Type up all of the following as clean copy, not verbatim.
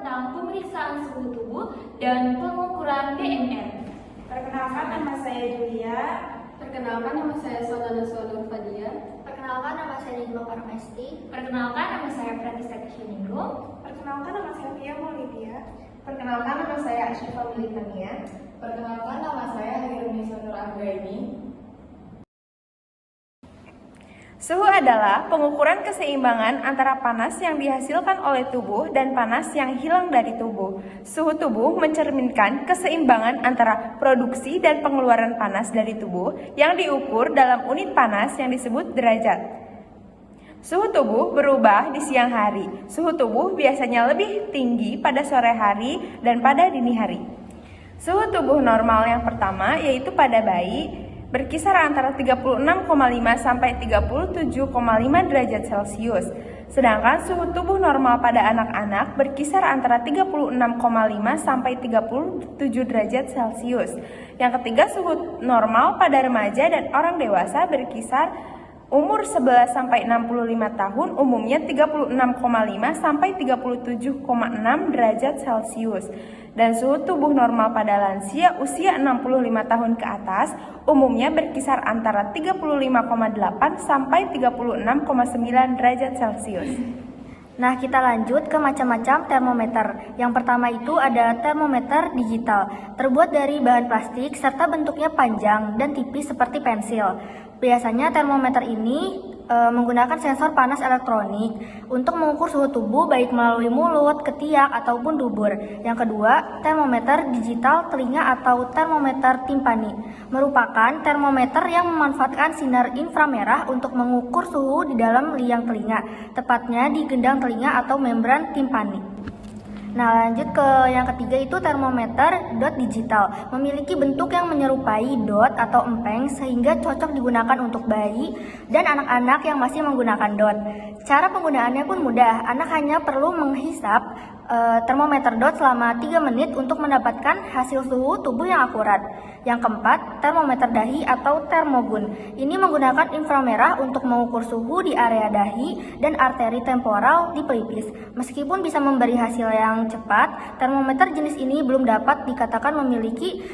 tentang pemeriksaan suhu tubuh dan pengukuran BMR. Perkenalkan, nama saya Julia. Perkenalkan, nama saya Sonana Nur Fadia. Perkenalkan, nama saya Nidwa Parmesti. Perkenalkan, nama saya Pratista Kishiningrum. Perkenalkan, nama saya Fia Maulidia. Perkenalkan, nama saya Asyifa Militania. Perkenalkan, nama saya Hirunisa Nur Anggraini. Suhu adalah pengukuran keseimbangan antara panas yang dihasilkan oleh tubuh dan panas yang hilang dari tubuh. Suhu tubuh mencerminkan keseimbangan antara produksi dan pengeluaran panas dari tubuh yang diukur dalam unit panas yang disebut derajat. Suhu tubuh berubah di siang hari. Suhu tubuh biasanya lebih tinggi pada sore hari dan pada dini hari. Suhu tubuh normal yang pertama yaitu pada bayi berkisar antara 36,5 sampai 37,5 derajat Celcius. Sedangkan suhu tubuh normal pada anak-anak berkisar antara 36,5 sampai 37 derajat Celcius. Yang ketiga, suhu normal pada remaja dan orang dewasa berkisar umur 11 sampai 65 tahun umumnya 36,5 sampai 37,6 derajat Celcius. Dan suhu tubuh normal pada lansia usia 65 tahun ke atas umumnya berkisar antara 35,8 sampai 36,9 derajat Celcius. Nah, kita lanjut ke macam-macam termometer. Yang pertama itu ada termometer digital, terbuat dari bahan plastik serta bentuknya panjang dan tipis seperti pensil. Biasanya termometer ini menggunakan sensor panas elektronik untuk mengukur suhu tubuh baik melalui mulut, ketiak, ataupun dubur. Yang kedua, termometer digital telinga atau termometer timpani merupakan termometer yang memanfaatkan sinar inframerah untuk mengukur suhu di dalam liang telinga, tepatnya di gendang telinga atau membran timpani. Nah, lanjut ke yang ketiga itu termometer dot digital. Memiliki bentuk yang menyerupai dot atau empeng sehingga cocok digunakan untuk bayi dan anak-anak yang masih menggunakan dot. Cara penggunaannya pun mudah. Anak hanya perlu menghisap termometer dot selama 3 menit untuk mendapatkan hasil suhu tubuh yang akurat. Yang keempat, termometer dahi atau termogun. Ini menggunakan inframerah untuk mengukur suhu di area dahi dan arteri temporal di pelipis. Meskipun bisa memberi hasil yang cepat, termometer jenis ini belum dapat dikatakan memiliki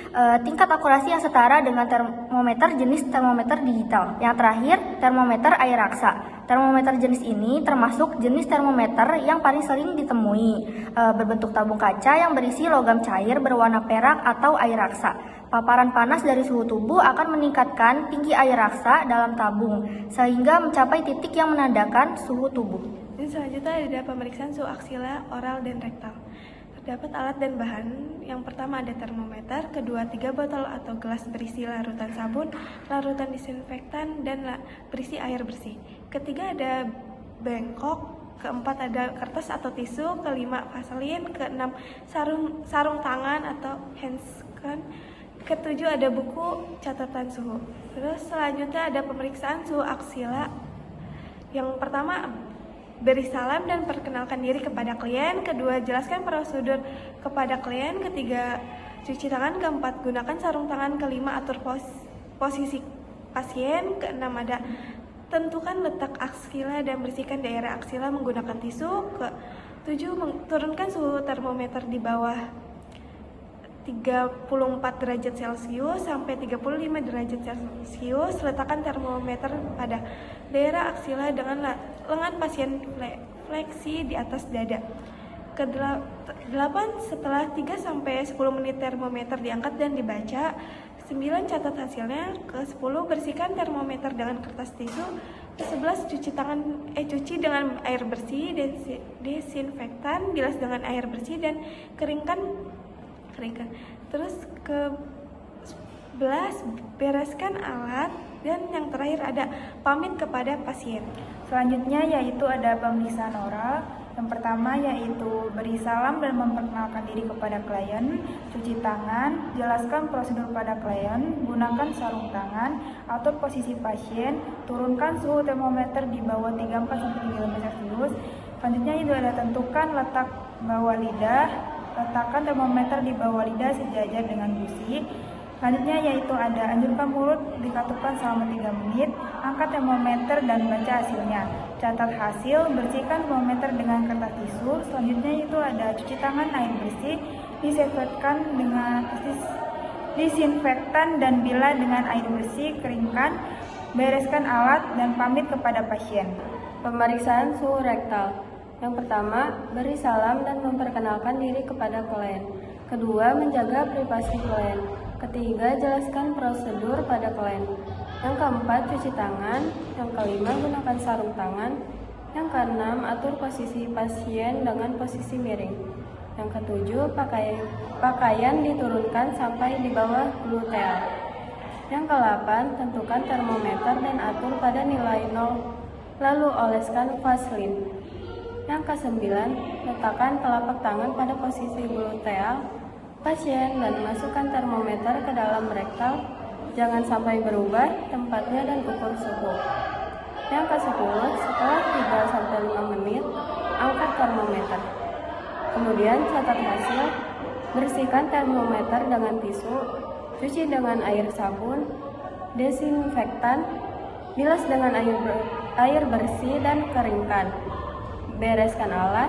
tingkat akurasi yang setara dengan termometer jenis termometer digital. Yang terakhir, termometer air raksa. Termometer jenis ini termasuk jenis termometer yang paling sering ditemui, berbentuk tabung kaca yang berisi logam cair berwarna perak atau air raksa. Paparan panas dari suhu tubuh akan meningkatkan tinggi air raksa dalam tabung, sehingga mencapai titik yang menandakan suhu tubuh. Dan selanjutnya ada pemeriksaan suhu aksila, oral, dan rektal. Terdapat alat dan bahan. Yang pertama ada termometer, kedua 3 botol atau gelas berisi larutan sabun, larutan disinfektan, dan berisi air bersih. Ketiga ada bengkok, keempat ada kertas atau tisu, kelima vaselin, keenam sarung tangan atau handscan, ketujuh ada buku catatan suhu. Terus selanjutnya ada pemeriksaan suhu aksila. Yang pertama, beri salam dan perkenalkan diri kepada klien. Kedua, jelaskan prosedur kepada klien. Ketiga, cuci tangan. Keempat, gunakan sarung tangan. Kelima, atur posisi pasien. Keenam, ada tentukan letak aksila dan bersihkan daerah aksila menggunakan tisu. Ketujuh, turunkan suhu termometer di bawah 34 derajat Celcius sampai 35 derajat Celcius. Letakkan termometer pada daerah aksila dengan lengan pasien fleksi di atas dada. Ke-8, setelah 3 sampai 10 menit termometer diangkat dan dibaca. 9, catat hasilnya. Ke-10, bersihkan termometer dengan kertas tisu. Ke-11, cuci dengan air bersih, desinfektan, bilas dengan air bersih dan keringkan. Terus ke-11, bereskan alat. Dan yang terakhir ada pamit kepada pasien. Selanjutnya yaitu ada pemeriksaan oral. Yang pertama yaitu beri salam dan memperkenalkan diri kepada klien, cuci tangan, jelaskan prosedur pada klien, gunakan sarung tangan, atur posisi pasien, turunkan suhu termometer di bawah 34-35 Celcius. Selanjutnya itu ada tentukan letak bawah lidah. Letakkan termometer di bawah lidah sejajar dengan gusi. Selanjutnya yaitu ada anjurkan mulut dikatupkan selama 3 menit, angkat termometer dan baca hasilnya. Catat hasil, bersihkan termometer dengan kertas tisu. Selanjutnya itu ada cuci tangan air bersih, disinfektan dan bila dengan air bersih, keringkan, bereskan alat dan pamit kepada pasien. Pemeriksaan suhu rektal. Yang pertama, beri salam dan memperkenalkan diri kepada klien. Kedua, menjaga privasi klien. Ketiga, jelaskan prosedur pada klien. Yang keempat, cuci tangan. Yang kelima, gunakan sarung tangan. Yang keenam, atur posisi pasien dengan posisi miring. Yang ketujuh, pakaian diturunkan sampai di bawah gluteal. Yang ke-8, tentukan termometer dan atur pada nilai 0, lalu oleskan vaselin. Yang ke-9, letakkan telapak tangan pada posisi gluteal pasien dan masukkan termometer ke dalam rektal. Jangan sampai berubah tempatnya dan ukur suhu. Yang ke-10, setelah 3-5 menit, angkat termometer. Kemudian catat hasil, bersihkan termometer dengan tisu, cuci dengan air sabun, desinfektan, bilas dengan air bersih dan keringkan. Bereskan alat,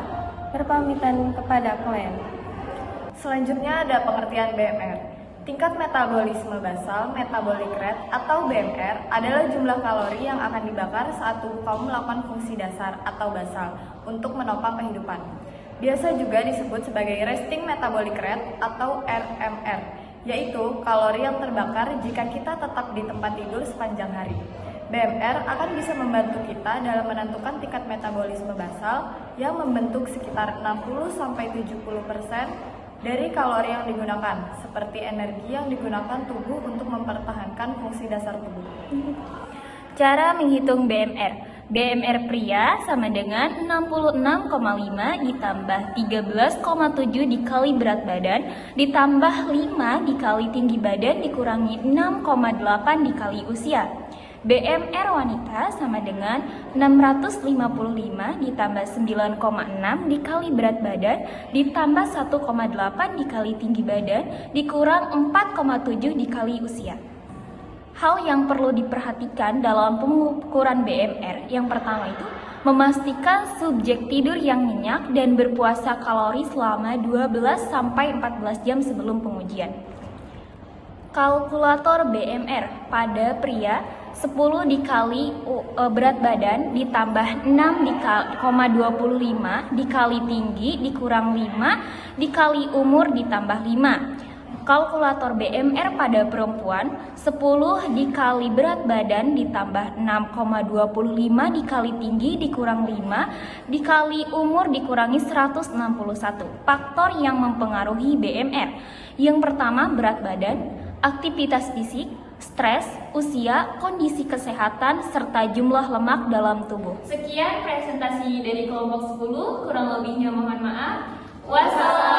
berpamitan kepada klien. Selanjutnya ada pengertian BMR. Tingkat metabolisme basal, metabolic rate atau BMR adalah jumlah kalori yang akan dibakar saat tubuh kamu melakukan fungsi dasar atau basal untuk menopang kehidupan. Biasa juga disebut sebagai resting metabolic rate atau RMR, yaitu kalori yang terbakar jika kita tetap di tempat tidur sepanjang hari. BMR akan bisa membantu kita dalam menentukan tingkat metabolisme basal yang membentuk sekitar 60-70% dari kalori yang digunakan, seperti energi yang digunakan tubuh untuk mempertahankan fungsi dasar tubuh. Cara menghitung BMR. BMR pria sama dengan 66,5 ditambah 13,7 dikali berat badan ditambah 5 dikali tinggi badan dikurangi 6,8 dikali usia. BMR wanita sama dengan 655 ditambah 9,6 dikali berat badan ditambah 1,8 dikali tinggi badan dikurang 4,7 dikali usia. Hal yang perlu diperhatikan dalam pengukuran BMR yang pertama itu memastikan subjek tidur yang nyenyak dan berpuasa kalori selama 12-14 jam sebelum pengujian. Kalkulator BMR pada pria 10 dikali berat badan ditambah 6,25 dikali tinggi dikurang 5 dikali umur ditambah 5. Kalkulator BMR pada perempuan 10 dikali berat badan ditambah 6,25 dikali tinggi dikurang 5 dikali umur dikurangi 161. Faktor yang mempengaruhi BMR. Yang pertama berat badan, aktivitas fisik, stres, usia, kondisi kesehatan, serta jumlah lemak dalam tubuh. Sekian presentasi dari kelompok 10, kurang lebihnya mohon maaf. Wassalam.